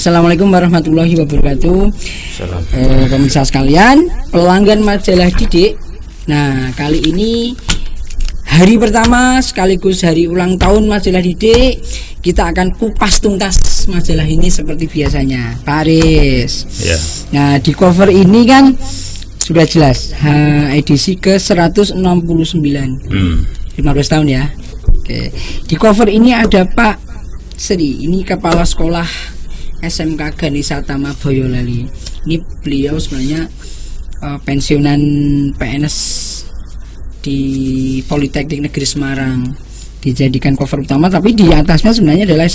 Assalamualaikum warahmatullahi wabarakatuh. Pemirsa sekalian, pelanggan majalah Didik. Nah, kali ini hari pertama sekaligus hari ulang tahun majalah Didik. Kita akan kupas tuntas majalah ini seperti biasanya, Pak Aris. Ya. Nah, di cover ini kan sudah jelas edisi ke 169. 15 tahun ya. Oke. Di cover ini ada Pak Sri, ini kepala sekolah SMK Ganesha Tama Boyolali. Ini beliau sebenarnya pensiunan PNS di Politeknik Negeri Semarang, dijadikan cover utama, tapi di atasnya sebenarnya adalah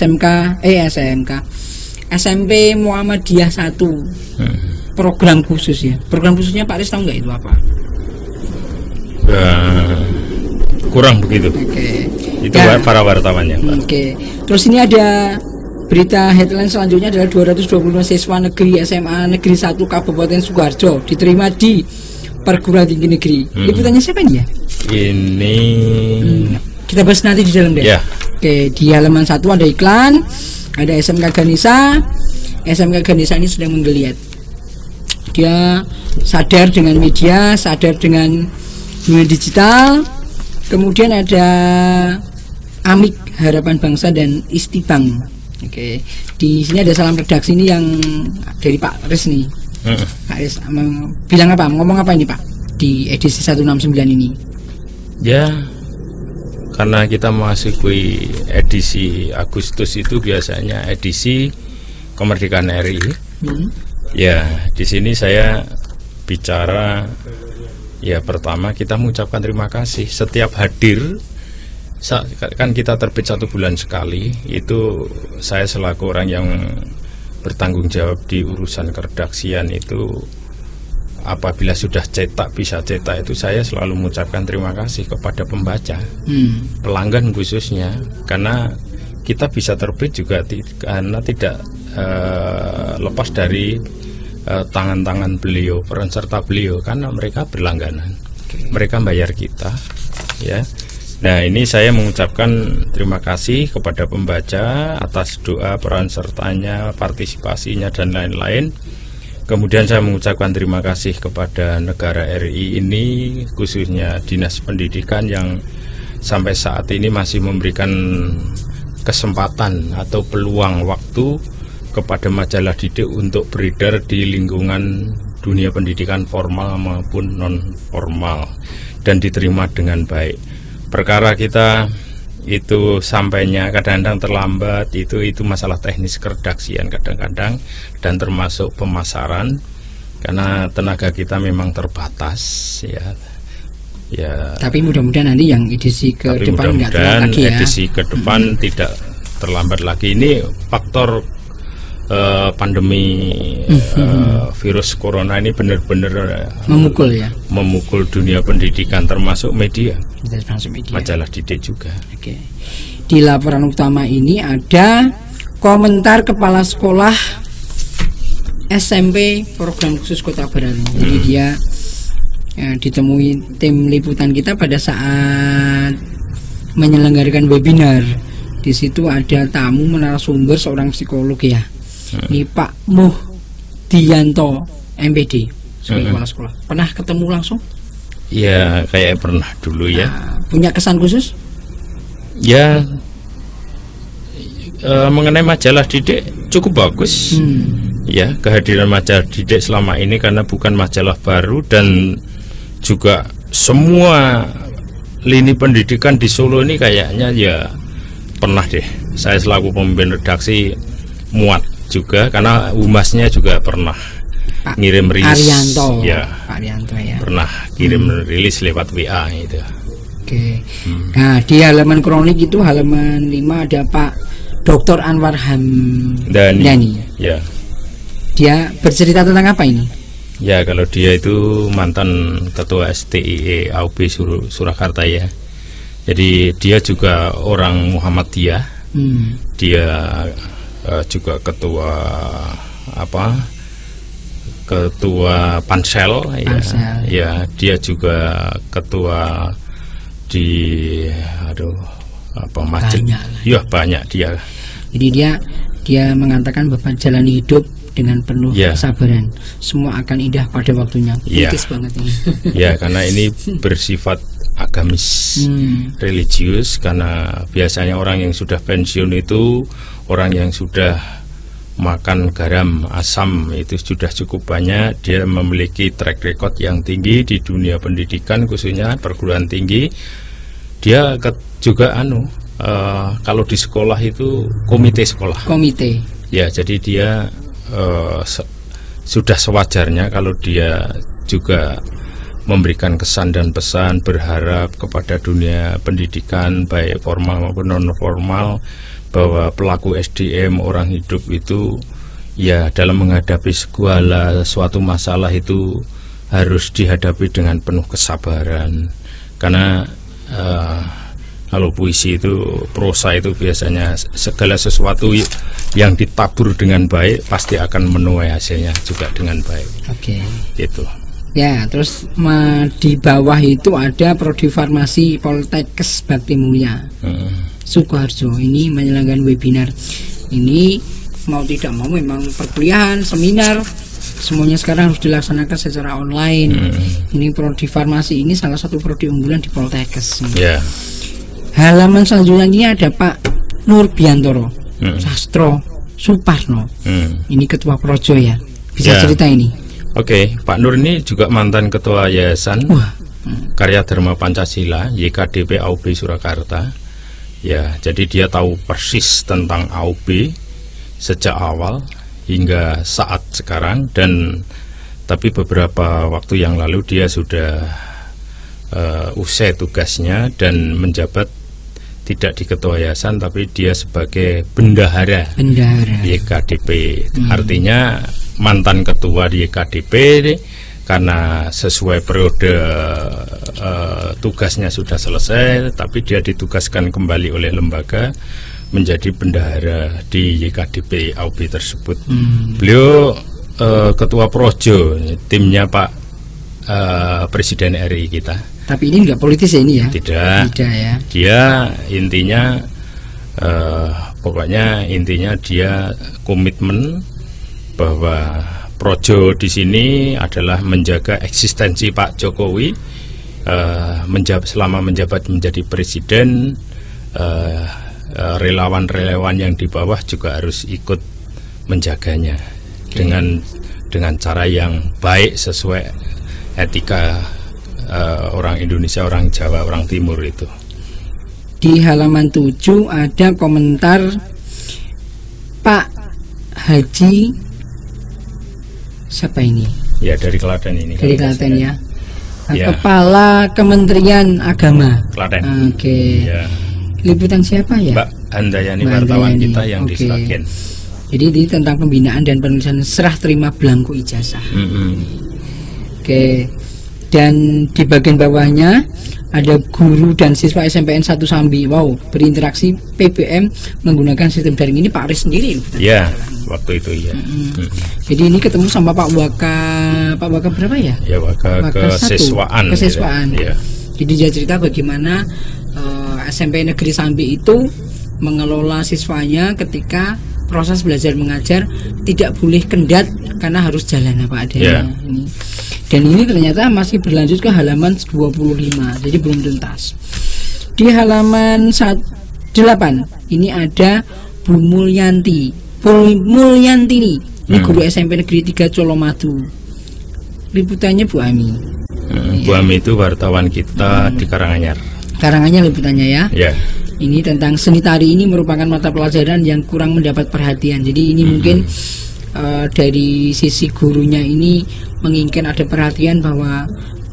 SMP Muhammadiyah 1. Program khusus ya. Program khususnya Pak Aris tahu nggak itu apa? Kurang begitu. Oke. Itu ya, para wartawannya, Pak. Oke. Terus ini ada berita headline selanjutnya adalah 225 siswa negeri SMA Negeri 1 Kabupaten Sukoharjo diterima di perguruan tinggi negeri. Liputannya siapa ini ya? Ini kita bahas nanti di dalam deh. Ya. Oke, di halaman 1 ada iklan, ada SMK Ganesha. SMK Ganesha ini sedang menggeliat. Dia sadar dengan media, sadar dengan dunia digital. Kemudian ada Amik Harapan Bangsa dan Istibang. Oke, di sini ada salam redaksi ini yang dari Pak Aris nih. Pak Aris bilang apa? Ngomong apa ini Pak di edisi 169 ini? Ya, karena kita memasuki edisi Agustus itu biasanya edisi kemerdekaan RI. Ya, di sini saya bicara. Ya, pertama kita mengucapkan terima kasih setiap hadir. Kan kita terbit 1 bulan sekali. Itu saya selaku orang yang bertanggung jawab di urusan keredaksian itu, apabila sudah cetak, bisa cetak, itu saya selalu mengucapkan terima kasih kepada pembaca, pelanggan khususnya, karena kita bisa terbit juga karena tidak lepas dari tangan-tangan beliau, peran serta beliau, karena mereka berlangganan, mereka bayar kita, ya. Nah, ini saya mengucapkan terima kasih kepada pembaca atas doa, peran sertanya, partisipasinya dan lain-lain. Kemudian saya mengucapkan terima kasih kepada negara RI ini, khususnya Dinas Pendidikan yang sampai saat ini masih memberikan kesempatan atau peluang waktu kepada majalah Didik untuk beredar di lingkungan dunia pendidikan formal maupun non formal dan diterima dengan baik. Perkara kita itu sampainya kadang-kadang terlambat, itu masalah teknis keredaksian kadang-kadang, dan termasuk pemasaran, karena tenaga kita memang terbatas, ya. Tapi mudah-mudahan nanti yang edisi ke depan nggak terlambat lagi ya. Edisi ke depan tidak terlambat lagi. Ini faktor pandemi virus corona ini benar-benar memukul dunia pendidikan, termasuk media. Majalah Didik juga. Oke. Di laporan utama ini ada komentar kepala sekolah SMP program khusus Kota Baru. Jadi dia ditemui tim liputan kita pada saat menyelenggarakan webinar. Di situ ada tamu narasumber seorang psikolog ya. Ini Pak Muhdianto MPD sebagai kepala sekolah. Pernah ketemu langsung? Ya, kayak pernah dulu ya. Punya kesan khusus? Ya, mengenai majalah Didik cukup bagus. Ya, kehadiran majalah Didik selama ini, karena bukan majalah baru dan juga semua lini pendidikan di Solo ini kayaknya ya pernah deh. Saya selaku pemimpin redaksi muat juga, karena humasnya juga pernah ngirim rilis. Arianto. Ya, Pak Arianto ya. Pernah kirim rilis lewat WA itu. Oke. Nah, di halaman kronik itu halaman 5 ada Pak Dr. Anwar Hamdani. Ya. Dia bercerita tentang apa ini? Ya, kalau dia itu mantan ketua STIE AUB Surakarta ya. Jadi dia juga orang Muhammadiyah. Dia juga ketua Pansel. Ya, dia juga ketua di masjid. Banyak dia. Jadi dia Dia mengatakan bahwa jalani hidup dengan penuh kesabaran, semua akan indah pada waktunya. Puitis banget ini. Ya, karena ini bersifat agamis, religius, karena biasanya orang yang sudah pensiun itu orang yang sudah makan garam, asam itu sudah cukup banyak. Dia memiliki track record yang tinggi di dunia pendidikan, khususnya perguruan tinggi. Dia juga kalau di sekolah itu komite sekolah. Komite. Ya, jadi dia sudah sewajarnya kalau dia juga memberikan kesan dan pesan, berharap kepada dunia pendidikan baik formal maupun non formal, bahwa pelaku SDM, orang hidup itu ya dalam menghadapi segala suatu masalah itu harus dihadapi dengan penuh kesabaran. Karena kalau puisi itu, prosa itu biasanya segala sesuatu yang ditabur dengan baik pasti akan menuai hasilnya juga dengan baik. Oke. Gitu. Ya, terus di bawah itu ada Prodi Farmasi Poltekkes Bakti Mulia. Sukoharjo ini menyelenggarakan webinar. Ini mau tidak mau memang perkuliahan, seminar, semuanya sekarang harus dilaksanakan secara online. Ini Prodi Farmasi ini salah satu prodi unggulan di Poltekkes. Yeah. Halaman selanjutnya ada Pak Nurbiantoro Sastro Suparno. Ini ketua Projo ya. Bisa cerita ini? Oke, Pak Nur ini juga mantan ketua Yayasan Karya Dharma Pancasila YKDP AUB Surakarta. Ya, jadi dia tahu persis tentang AUB sejak awal hingga saat sekarang, dan tapi beberapa waktu yang lalu dia sudah usai tugasnya dan menjabat tidak di ketua yayasan, tapi dia sebagai bendahara YKDP. Artinya mantan ketua di YKDP, karena sesuai periode tugasnya sudah selesai, tapi dia ditugaskan kembali oleh lembaga menjadi bendahara di YKDP AUB tersebut. Beliau ketua Projo, timnya Pak Presiden RI kita. Tapi ini enggak politis ya ini ya? Tidak ya. Dia intinya pokoknya intinya dia komitmen bahwa Projo di sini adalah menjaga eksistensi Pak Jokowi selama menjabat menjadi presiden. Relawan-relawan yang di bawah juga harus ikut menjaganya dengan cara yang baik sesuai etika orang Indonesia, orang Jawa, orang Timur itu. Di halaman 7 ada komentar Pak Haji, siapa ini? Ya, dari Klaten ini. Dari Klaten ya. Kepala Kementerian Agama Klaten. Oke. Ya. Liputan siapa ya? Mbak Handayani, wartawan kita yang di Sragen. Jadi ini tentang pembinaan dan penulisan serah terima belangko ijazah. Oke. Dan di bagian bawahnya ada guru dan siswa SMPN 1 Sambi. Wow, berinteraksi PBM menggunakan sistem daring. Ini Pak Aris sendiri. Ya, waktu itu ya. Jadi ini ketemu sama Pak Waka berapa ya? Ya, Waka kesiswaan. Ya. Jadi dia cerita bagaimana SMP Negeri Sambi itu mengelola siswanya ketika proses belajar mengajar tidak boleh kendat karena harus jalan apa adanya. Dan ini ternyata masih berlanjut ke halaman 25, jadi belum tuntas. Di halaman 8 ini ada Bu Mulyanti. Ini guru SMP Negeri 3 Colomadu. Liputannya Bu Ami. Bu Ami itu wartawan kita di Karanganyar. Karanganyar liputannya ya. Ini tentang seni tari. Ini merupakan mata pelajaran yang kurang mendapat perhatian. Jadi ini mungkin dari sisi gurunya ini menginginkan ada perhatian bahwa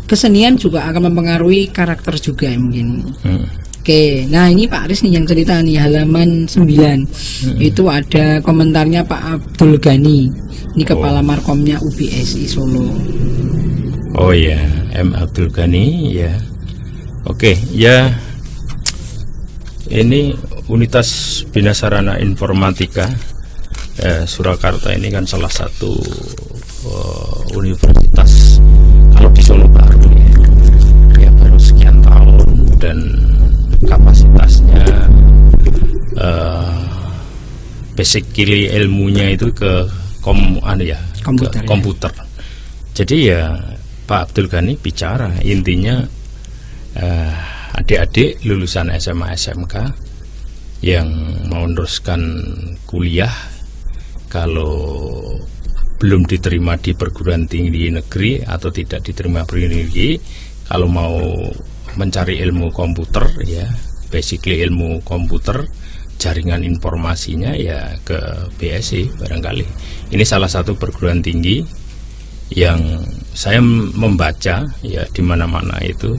kesenian juga akan mempengaruhi karakter juga mungkin. Oke, nah ini Pak Aris nih yang cerita nih, halaman 9 itu ada komentarnya Pak Abdul Ghani. Ini kepala Markomnya UBSI Solo. Oh ya, M Abdul Ghani ya. Oke, ya. Ini Unitas Bina Sarana Informatika Surakarta ini kan salah satu universitas kalau di Solo baru ya baru sekian tahun, dan kapasitasnya basically ilmunya itu ke komputer. Jadi ya Pak Abdul Ghani bicara intinya adik-adik lulusan SMA SMK yang mau meneruskan kuliah, kalau belum diterima di perguruan tinggi negeri atau tidak diterima perguruan tinggi, kalau mau mencari ilmu komputer ya basically ilmu komputer, jaringan informasinya ya ke BSI barangkali. Ini salah satu perguruan tinggi yang saya membaca ya di mana-mana itu,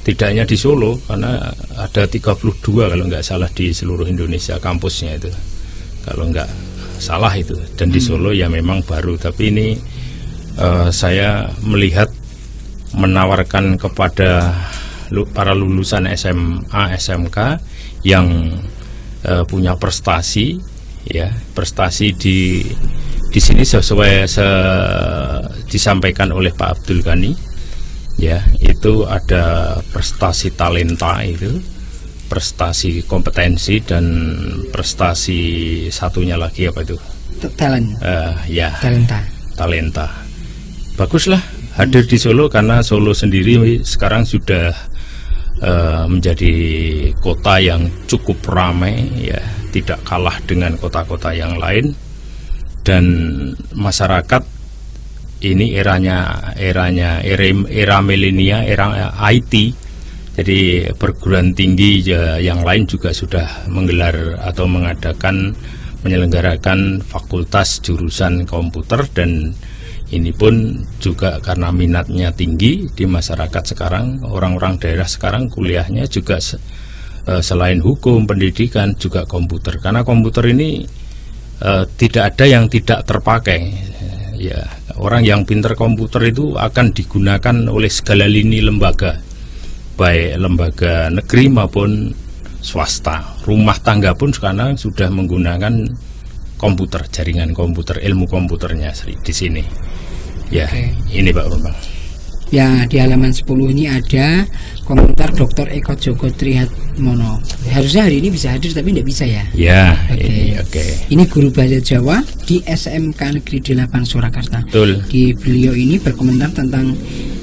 tidak hanya di Solo, karena ada 32 kalau nggak salah di seluruh Indonesia kampusnya itu, kalau nggak salah itu. Dan di Solo ya memang baru, tapi ini saya melihat menawarkan kepada para lulusan SMA SMK yang punya prestasi ya, prestasi di sini sesuai disampaikan oleh Pak Abdul Ghani ya, itu ada prestasi talenta, itu prestasi kompetensi, dan prestasi satunya lagi apa itu? Talent. Ya. Talenta. Baguslah hadir di Solo, karena Solo sendiri sekarang sudah menjadi kota yang cukup ramai ya, tidak kalah dengan kota-kota yang lain, dan masyarakat ini era milenial, era IT. Jadi perguruan tinggi yang lain juga sudah menggelar atau menyelenggarakan fakultas jurusan komputer, dan ini pun juga karena minatnya tinggi di masyarakat sekarang. Orang-orang daerah sekarang kuliahnya juga selain hukum, pendidikan, juga komputer, karena komputer ini tidak ada yang tidak terpakai ya. Orang yang pintar komputer itu akan digunakan oleh segala lini lembaga, baik lembaga negeri maupun swasta. Rumah tangga pun sekarang sudah menggunakan komputer, jaringan komputer, ilmu komputernya di sini ya. Ini Pak Bambang ya. Di halaman 10 ini ada komentar Dr. Eko Joko Trihatmono. Harusnya hari ini bisa hadir tapi tidak bisa ya. Ya. Ini guru bahasa Jawa di SMK Negeri 8 Surakarta. Betul. Di beliau ini berkomentar tentang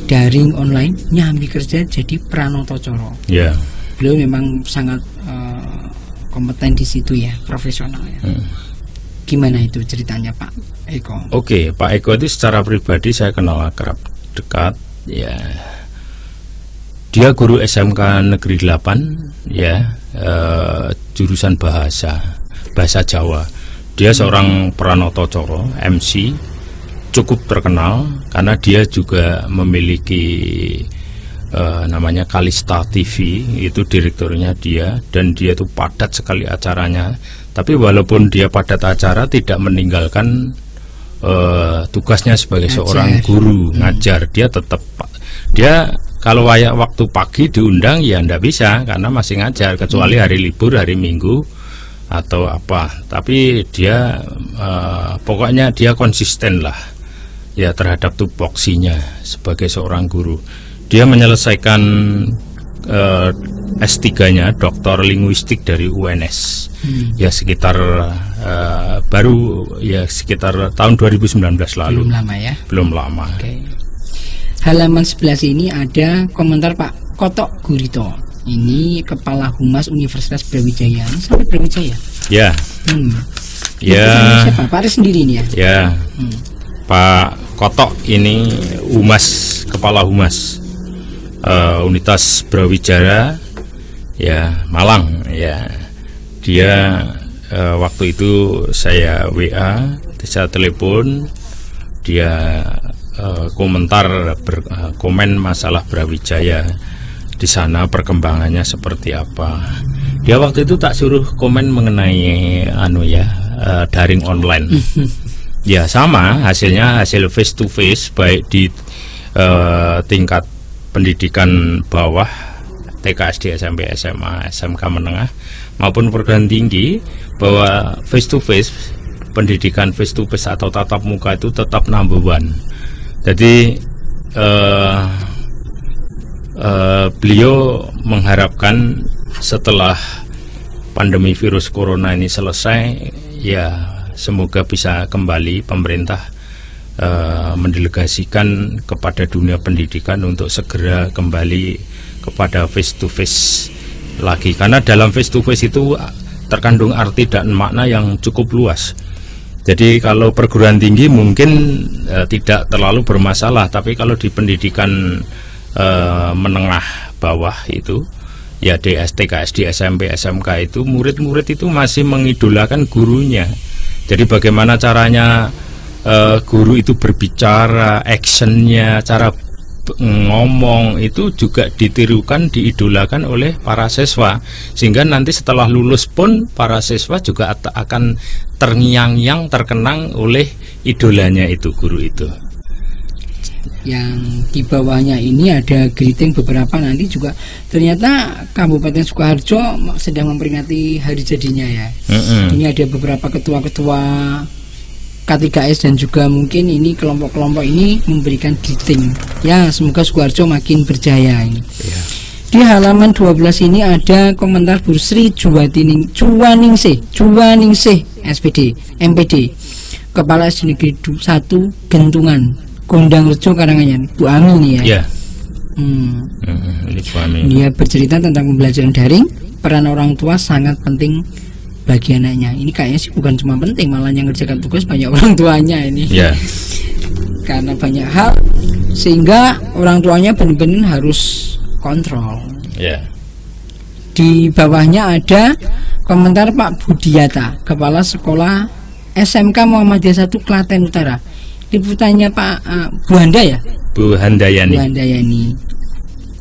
daring online, nyambi kerja jadi Pranoto Coro. Ya. Beliau memang sangat kompeten di situ ya, profesional ya. Gimana itu ceritanya Pak Eko? Oke, Pak Eko itu secara pribadi saya kenal akrab dekat ya. Dia guru SMK Negeri 8 ya, jurusan bahasa Jawa. Dia seorang Pranoto Coro, MC, cukup terkenal karena dia juga memiliki namanya Kalista TV, itu direkturnya dia, dan dia itu padat sekali acaranya. Tapi walaupun dia padat acara, tidak meninggalkan tugasnya sebagai seorang guru ngajar. Dia tetap, dia kalau waktu pagi diundang ya ndak bisa karena masih ngajar, kecuali hari libur, hari Minggu atau apa. Tapi dia pokoknya dia konsisten lah ya terhadap tupoksinya sebagai seorang guru. Dia menyelesaikan S3-nya doktor linguistik dari UNS ya sekitar baru ya sekitar tahun 2019 lalu. Belum lama ya? Belum lama. Halaman 11 ini ada komentar Pak Kotok Gurito. Ini Kepala Humas Universitas Brawijaya. Sampai Brawijaya? Ya. Ya. Siapa? Pak Aris sendiri ini ya? Ya. Pak Kotok ini Kepala Humas Unitas Brawijaya ya Malang ya. Dia waktu itu saya WA, saya telepon, dia komen masalah Brawijaya di sana, perkembangannya seperti apa. Dia waktu itu tak suruh komen mengenai daring online. Ya sama hasilnya, hasil face to face baik di tingkat pendidikan bawah TK, SD, SMP, SMA, SMK menengah maupun perguruan tinggi, bahwa face to face, pendidikan face to face atau tatap muka itu tetap number one. Jadi beliau mengharapkan setelah pandemi virus corona ini selesai ya semoga bisa kembali pemerintah mendelegasikan kepada dunia pendidikan untuk segera kembali kepada face to face lagi, karena dalam face to face itu terkandung arti dan makna yang cukup luas. Jadi kalau perguruan tinggi mungkin tidak terlalu bermasalah, tapi kalau di pendidikan menengah bawah itu ya di STK, SD, SMP, SMK itu murid-murid itu masih mengidolakan gurunya. Jadi bagaimana caranya guru itu berbicara, actionnya, cara ngomong itu juga ditirukan, diidolakan oleh para siswa, sehingga nanti setelah lulus pun para siswa juga akan terngiang-ngiang, terkenang oleh idolanya itu, guru itu. Yang di bawahnya ini ada greeting beberapa, nanti juga ternyata Kabupaten Sukoharjo sedang memperingati hari jadinya ya. Ini ada beberapa ketua-ketua K3S dan juga mungkin ini kelompok-kelompok ini memberikan greeting. Ya, semoga Sukoharjo makin berjaya ini. Di halaman 12 ini ada komentar Bu Sri Cuwaningsih SPD MPD, Kepala SD Negeri 1 Gentungan, Gondang Rejo, Karanganyar, Bu Ami ini ya. Ini Bu Ami. Dia bercerita tentang pembelajaran daring, peran orang tua sangat penting bagi anaknya. Ini kayaknya sih bukan cuma penting, malah yang ngerjakan tugas banyak orang tuanya ini. Karena banyak hal sehingga orang tuanya benar-benar harus kontrol. Di bawahnya ada komentar Pak Budiata, Kepala Sekolah SMK Muhammadiyah 1 Klaten Utara. Liputannya Pak Bu Handa ya? Bu Handayani.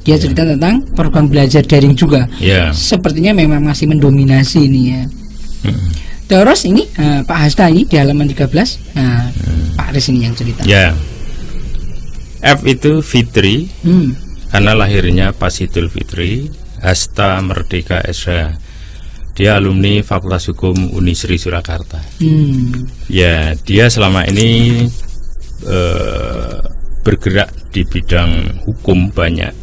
Dia cerita tentang program belajar daring juga. Sepertinya memang masih mendominasi ini ya. Terus ini Pak Hasta ini di halaman 13. Pak Aris ini yang cerita. F itu Fitri, karena lahirnya pas Idul Fitri. Hasta Merdeka Esra, dia alumni Fakultas Hukum Unisri Surakarta. Ya, dia selama ini bergerak di bidang hukum banyak.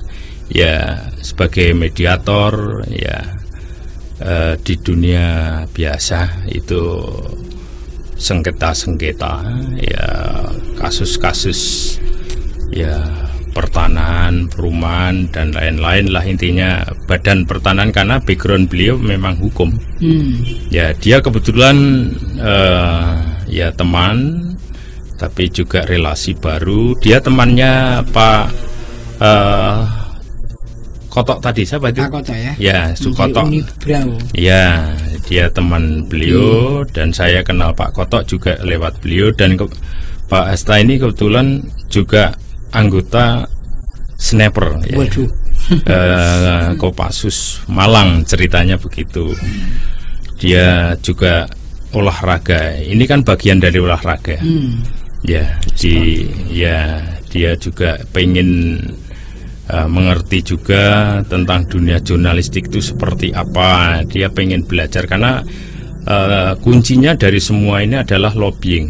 Ya, sebagai mediator ya. Di dunia biasa itu sengketa-sengketa ya, kasus-kasus ya, pertanahan, perumahan dan lain-lain lah, intinya badan pertanahan, karena background beliau memang hukum. Ya, dia kebetulan ya teman, tapi juga relasi baru. Dia temannya Pak Kotok tadi, siapa itu? Pak Kotok ya? Ya, Sukotok. Ya, dia teman beliau dan saya kenal Pak Kotok juga lewat beliau, dan Pak Hasta ini kebetulan juga anggota sniper ya. Kopassus Malang, ceritanya begitu. Dia juga olahraga. Ini kan bagian dari olahraga. Ya, dia juga pengen mengerti juga tentang dunia jurnalistik itu seperti apa. Dia pengen belajar karena kuncinya dari semua ini adalah lobbying.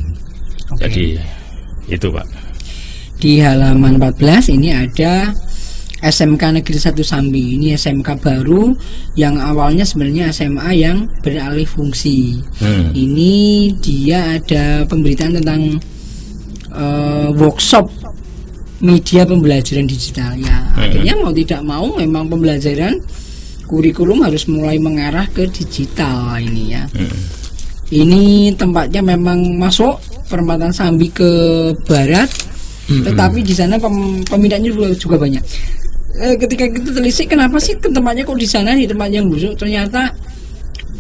Jadi itu Pak. Di halaman 14 ini ada SMK Negeri 1 Sambi. Ini SMK baru yang awalnya sebenarnya SMA yang beralih fungsi. Ini dia ada pemberitaan tentang workshop media pembelajaran digital ya. Akhirnya mau tidak mau memang pembelajaran kurikulum harus mulai mengarah ke digital ini ya. Ini tempatnya memang masuk perempatan Sambi ke barat, tetapi di sana peminatnya juga banyak. Ketika kita telisik, kenapa sih tempatnya kok di sana, di tempat yang busuk? Ternyata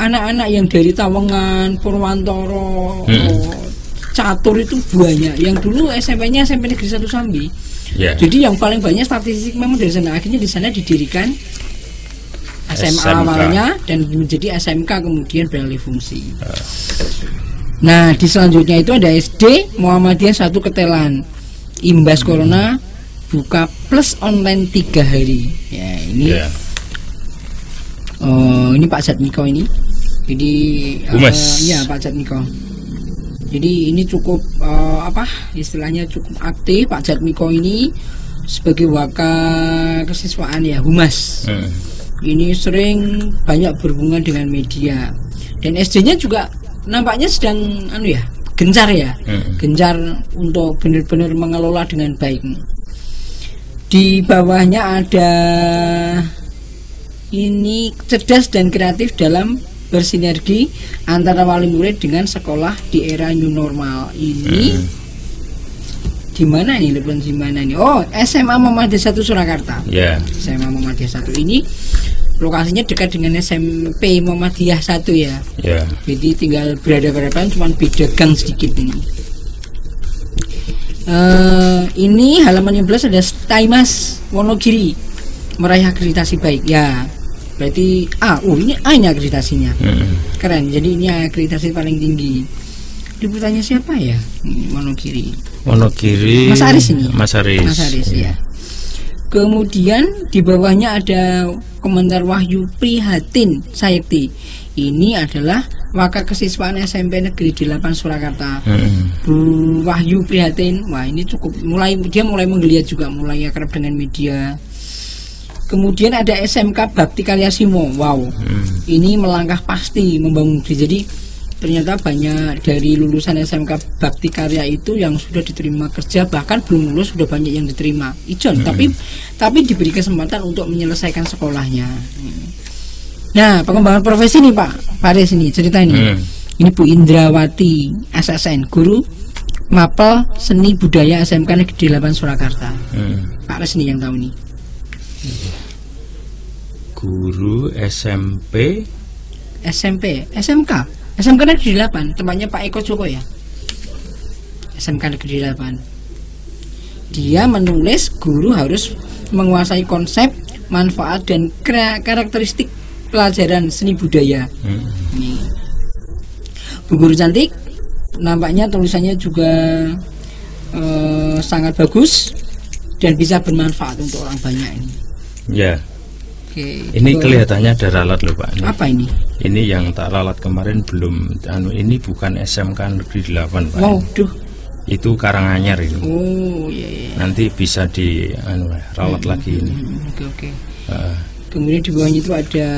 anak-anak yang dari Tawengan, Purwantoro, Catur itu banyak. Yang dulu SMP-nya SMP Negeri 1 Sambi. Jadi yang paling banyak statistik memang dari sana. Akhirnya di sana didirikan SMA awalnya dan menjadi SMK kemudian beralih fungsi. Nah, di selanjutnya itu ada SD Muhammadiyah 1 Ketelan. Imbas corona buka plus online 3 hari. Ya, ini ini Pak Jatmiko ini. Jadi ya Pak Jatmiko. Jadi ini cukup istilahnya cukup aktif Pak Jatmiko ini sebagai wakil kesiswaan ya, humas. Ini sering banyak berhubungan dengan media, dan SD-nya juga nampaknya sedang gencar ya, gencar untuk benar-benar mengelola dengan baik. Di bawahnya ada ini cerdas dan kreatif dalam bersinergi antara wali murid dengan sekolah di era new normal. Ini di mana ini? Di mana ini? Oh, SMA Muhammadiyah 1 Surakarta. SMA Muhammadiyah 1 ini lokasinya dekat dengan SMP Muhammadiyah 1 ya. Jadi tinggal berhadapan-hadapan, cuma beda gang sedikit ini. Ini halaman 15 ada Taimas Wonogiri meraih akreditasi baik ya. Berarti ini A-nya akreditasinya. Keren. Jadi ini akreditasi paling tinggi. Liputannya siapa ya? Wonogiri. Mas Aris ini. Mas Aris ya. Kemudian di bawahnya ada komentar Wahyu Prihatin Sayekti. Ini adalah Wakil Kesiswaan SMP Negeri 8 Surakarta. Bu Wahyu Prihatin. Wah, ini cukup dia mulai menggeliat juga, mulai akrab dengan media. Kemudian ada SMK Bakti Karya Simo. Wow. Ini melangkah pasti membangun negeri. Jadi ternyata banyak dari lulusan SMK Bakti Karya itu yang sudah diterima kerja, bahkan belum lulus sudah banyak yang diterima. Ijon, tapi diberi kesempatan untuk menyelesaikan sekolahnya. Nah, pengembangan profesi nih Pak Faris ini cerita ini. Ini Bu Indrawati SSN, guru Mapel Seni Budaya SMK Negeri 8 Surakarta. Pak Faris ini yang tahu nih. Guru SMK Negeri 8, tempatnya Pak Eko Joko ya. SMK Negeri 8. Dia menulis guru harus menguasai konsep, manfaat dan karakteristik pelajaran seni budaya. Nih. Bu Guru cantik, nampaknya tulisannya juga sangat bagus dan bisa bermanfaat untuk orang banyak ini. Ya. Ini kelihatannya ada ralat loh Pak. Apa ini? Ini yang tak ralat kemarin belum. Ini bukan SMK Negeri 8 Pak. Waduh. Itu Karanganyar ini. Oh iya. Nanti bisa di ralat lagi ini. Oke. Kemudian di bawahnya itu ada,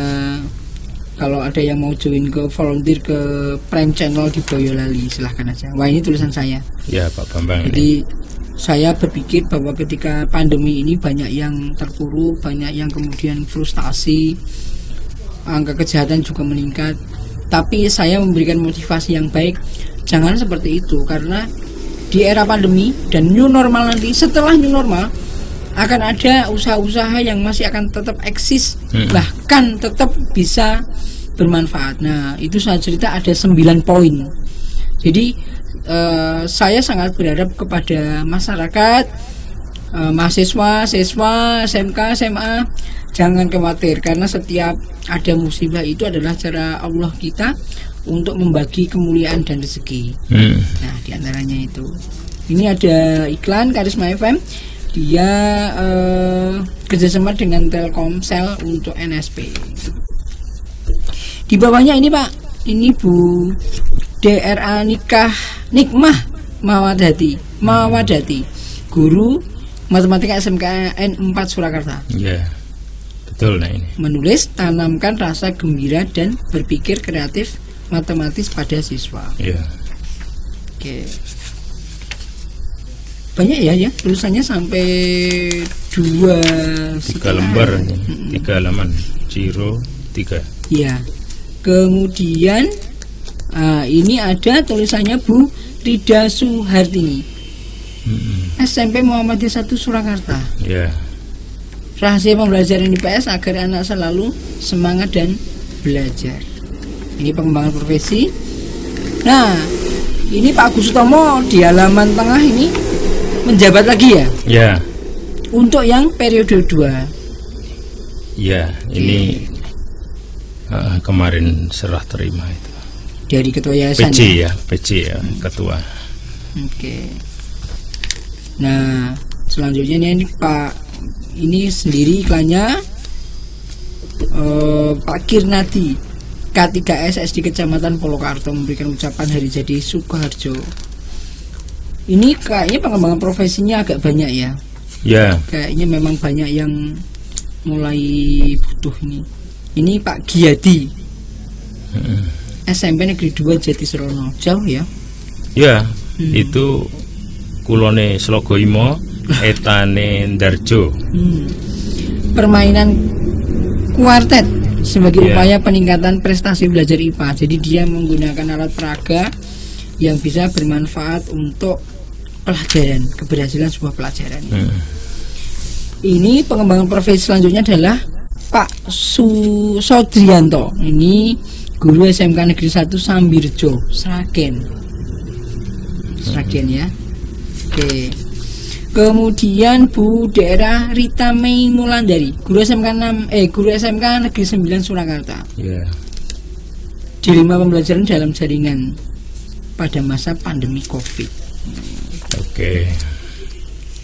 kalau ada yang mau join ke volunteer ke Prime Channel di Boyolali, silahkan aja. Wah, ini tulisan saya. Ya Pak Bambang. Jadi saya berpikir bahwa ketika pandemi ini banyak yang terpuruk, banyak yang kemudian frustasi, angka kejahatan juga meningkat. Tapi saya memberikan motivasi yang baik, jangan seperti itu, karena di era pandemi dan new normal nanti, setelah new normal akan ada usaha-usaha yang masih akan tetap eksis, bahkan tetap bisa bermanfaat. Nah, itu saya cerita ada 9 poin. Jadi saya sangat berharap kepada masyarakat, mahasiswa, siswa, SMK, SMA, jangan khawatir, karena setiap ada musibah itu adalah cara Allah kita untuk membagi kemuliaan dan rezeki. Nah, diantaranya itu. Ini ada iklan Karisma FM. Dia kerjasama dengan Telkomsel untuk NSP. Di bawahnya ini Pak, ini Bu DRA Nikmah Mawadati, guru matematika SMKN 4 Surakarta. Ya, betul. Nah, ini menulis, tanamkan rasa gembira dan berpikir kreatif matematis pada siswa. Ya. Oke. Banyak ya tulisannya sampai 3 lembar, 3 halaman, Ciro 3. Ya. Kemudian ini ada tulisannya Bu Rida Suhartini, SMP Muhammadiyah 1 Surakarta. Ya. Rahasia pembelajaran IPS agar anak selalu semangat dan belajar. Ini pengembangan profesi. Nah, ini Pak Agus Sutomo di halaman tengah ini menjabat lagi ya? Ya. Untuk yang periode 2. Ya, ini kemarin serah terima itu. Dari ketua yayasan. PJ ya, ketua. Oke. Nah, selanjutnya ini Pak, ini sendiri iklannya Pak Kirnadi K3S SD Kecamatan Polokarto memberikan ucapan hari jadi Sukoharjo. Ini kayaknya pengembangan profesinya agak banyak ya. Ya. Kayaknya memang banyak yang mulai butuh ini. Ini Pak Giadi. SMP Negeri 2 Jatisrono. Jauh ya? Ya, itu kulone Slogoimo, etane Ndarjo. Permainan kuartet sebagai upaya peningkatan prestasi belajar IPA. Jadi dia menggunakan alat peraga yang bisa bermanfaat untuk pelajaran, keberhasilan sebuah pelajaran. Ini pengembangan profesi selanjutnya adalah Pak Sodrianto. Ini guru SMK Negeri 1 Sambirjo, Sragen ya. Oke. Kemudian Bu Daerah Rita Mei Mulandari, guru SMK Negeri 9 Surakarta. Dilema pembelajaran dalam jaringan pada masa pandemi Covid.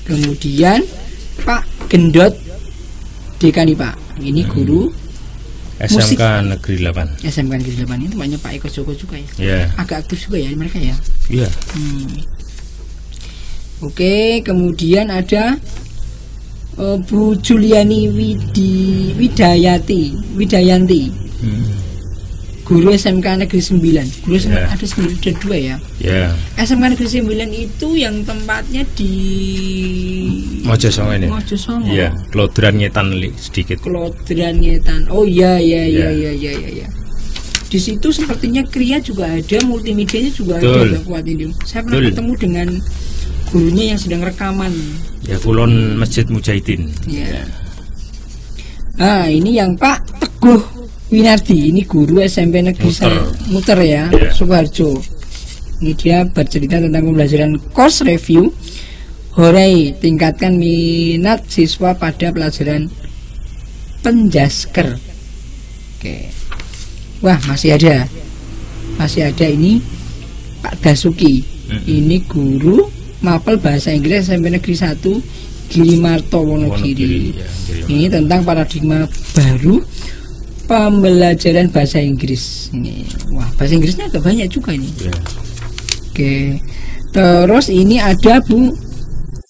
Kemudian Pak Gendot Dekani Pak, ini guru SMK musik. Negeri 8. SMK Negeri 8 itu banyak Pak Eko Joko juga ya. Agak aktif juga ya mereka ya. Oke, kemudian ada Bu Juliani Widayanti, guru SMK Negeri 9. Guru SMK ada 2 ya. SMK Negeri 9 itu yang tempatnya di Mojosongo ini. Mojosongo. Iya, Klodran Ngetan sedikit. Klodran Ngetan. Oh iya. Di situ sepertinya Kria juga ada, multimedianya juga ada kuat ini. Saya pernah ketemu dengan gurunya yang sedang rekaman. Ya, Kulon Masjid Mujahidin. Ya. Nah, ini yang Pak Teguh Winardi, ini guru SMP Negeri Muter ya, Sukoharjo. Ini dia bercerita tentang pembelajaran course review. Horai, tingkatkan minat siswa pada pelajaran penjasker. Oke. Wah, masih ada ini Pak Dasuki. Ini guru mapel bahasa Inggris SMP Negeri 1 Girimarto Wonogiri. Ini tentang paradigma baru pembelajaran bahasa Inggris. Ini, wah, bahasa Inggrisnya agak banyak juga ini. Oke. Terus ini ada Bu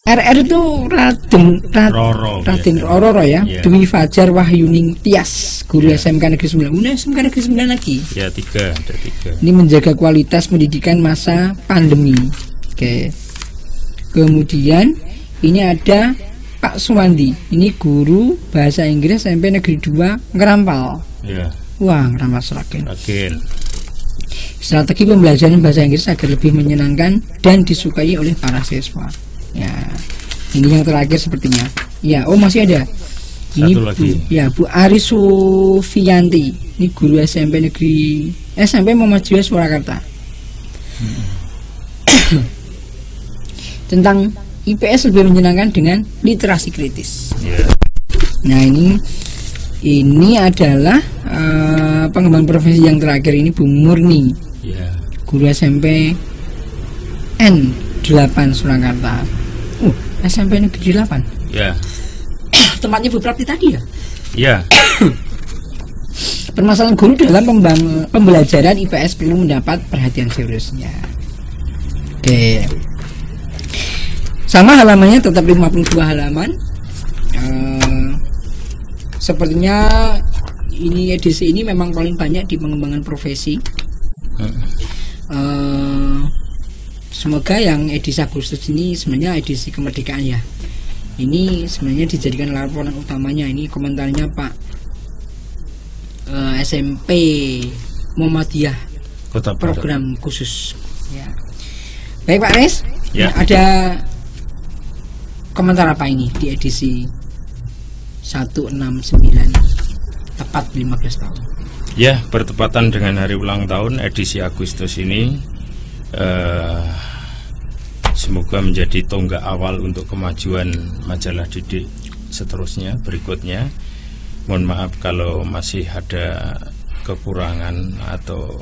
RR itu Raden Roro ya. Dwi Fajar Wahyuning Tias, guru SMK Negeri 9. SMK Negeri 9 lagi. Ya, ada 3. Ini menjaga kualitas pendidikan masa pandemi. Oke. Kemudian ini ada Pak Suwandi. Ini guru bahasa Inggris SMP Negeri 2 Ngerampal. Wah, Ngerampal Sragen. Strategi pembelajaran bahasa Inggris agar lebih menyenangkan dan disukai oleh para siswa. Ya, ini yang terakhir sepertinya. Ya, masih ada. Ini Bu Ari Sufianti. Ini guru SMP Muhammadiyah Surakarta. Tentang IPS lebih menyenangkan dengan literasi kritis. Nah, ini adalah pengembangan profesi yang terakhir. Ini Bu Murni, guru SMP N8 Surakarta. SMP Negeri 8. Tempatnya Bu Prapti tadi ya. Permasalahan guru dalam pembelajaran IPS perlu mendapat perhatian seriusnya. Oke. Sama halamannya tetap 52 halaman. Sepertinya ini edisi ini memang paling banyak di pengembangan profesi. Semoga yang edisi Agustus ini sebenarnya edisi kemerdekaan ya. Ini sebenarnya dijadikan laporan utamanya. Ini komentarnya Pak SMP Muhammadiyah Kota program khusus. Ya. Baik Pak Res, ada komentar apa ini di edisi 169 tepat 15 tahun? Ya, bertepatan dengan hari ulang tahun edisi Agustus ini, semoga menjadi tonggak awal untuk kemajuan majalah didik seterusnya berikutnya. Mohon maaf kalau masih ada kekurangan atau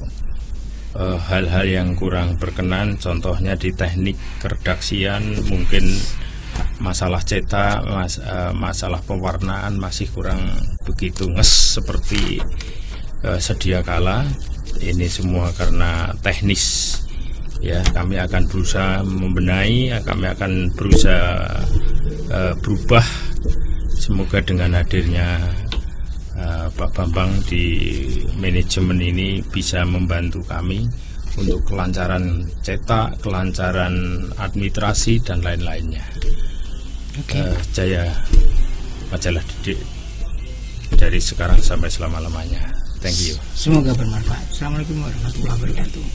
hal-hal yang kurang berkenan, contohnya di teknik keredaksian, mungkin masalah cetak, masalah pewarnaan masih kurang begitu nges seperti sedia kala. Ini semua karena teknis. Ya, kami akan berusaha membenahi, kami akan berusaha berubah. Semoga dengan hadirnya Pak Bambang di manajemen ini bisa membantu kami untuk kelancaran cetak, kelancaran administrasi dan lain-lainnya. Jaya Majalah Didik dari sekarang sampai selama-lamanya. Thank you. Semoga bermanfaat. Assalamualaikum warahmatullahi wabarakatuh.